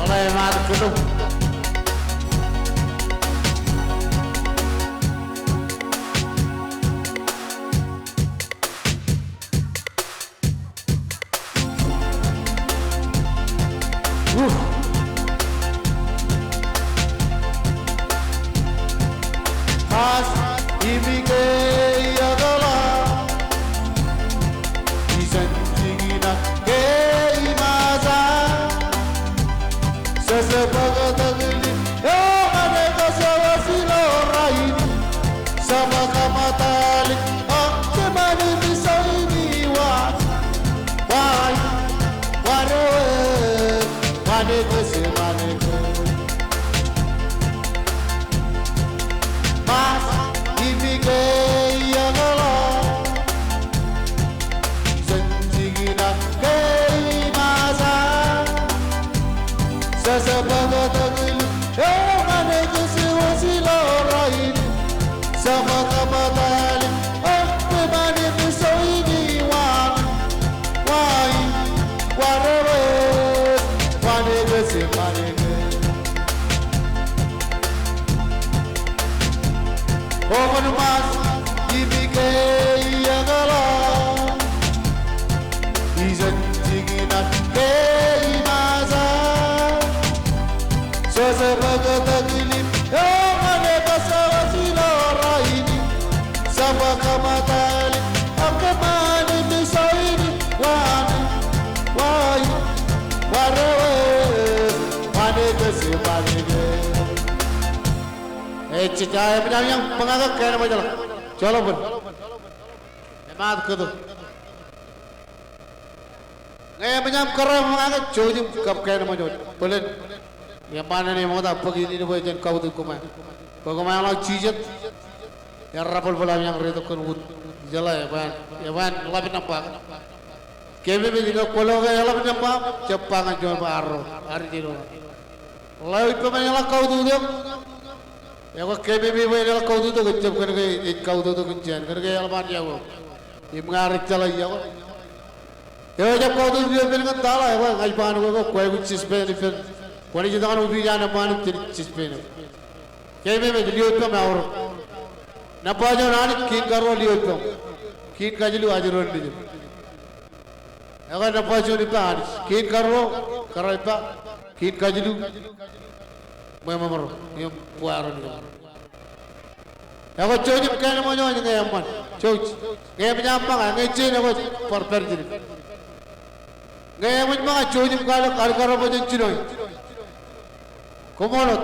oleh mat kudu Mas ibige yagala isanjigina ke imaza sesepagotagli yo mane kasawasilo rain sama kamatali akte mani misaini wai ware mane kase mane Mas ibige yagala isanjigina ke imaza sesepagotagli yo mane kasawasilo rain sama kamatali akte mani misaini wai ware mane kase mane Oman mas ibige yagala isanjigina ke imaza sesepagotagli yo mane kasawasilo raini sama kamatali akamani misaini wai ware mane kase mane Cicai macam yang mengagak kena macam lah. Chalo pun. Emat kudu. Gaya macam kerana mengagak jauh kap kena macam. Boleh. Yang mana ni mahu tak pergi ni boleh jangan kau tu kumai. Kau kumai orang cijet. Yang rapol bola yang redo kan wood. Jala ya ban lebih nampak. Kami begini kalau gaya lebih nampak cepat jual baru hari ini. Lalu itu macam kau tu dia. Ya kok KBB bayar kau tu kecap kan kau tu kencian kan kaya alman ya kok. Ini mengarik cala ya kok. Ya jab kau tu dia dengan tala ya kok ngai pan kok kau cis pen ni pen. Kau ni jangan ubi jangan pan cis pen. KBB lihat tu mawar. Nampak je nani kin karo lihat tu. Kin kajilu ajaran dia. Ya kan nampak je ni pan kin karo apa kin kajilu. Memang yang puaran itu. Ya kau cuci kena macam mana yang mana? Cuci. Gaya macam apa? Gaya cuci aku perfect jadi. Gaya macam apa? Cuci kalau macam cuci. Komolot.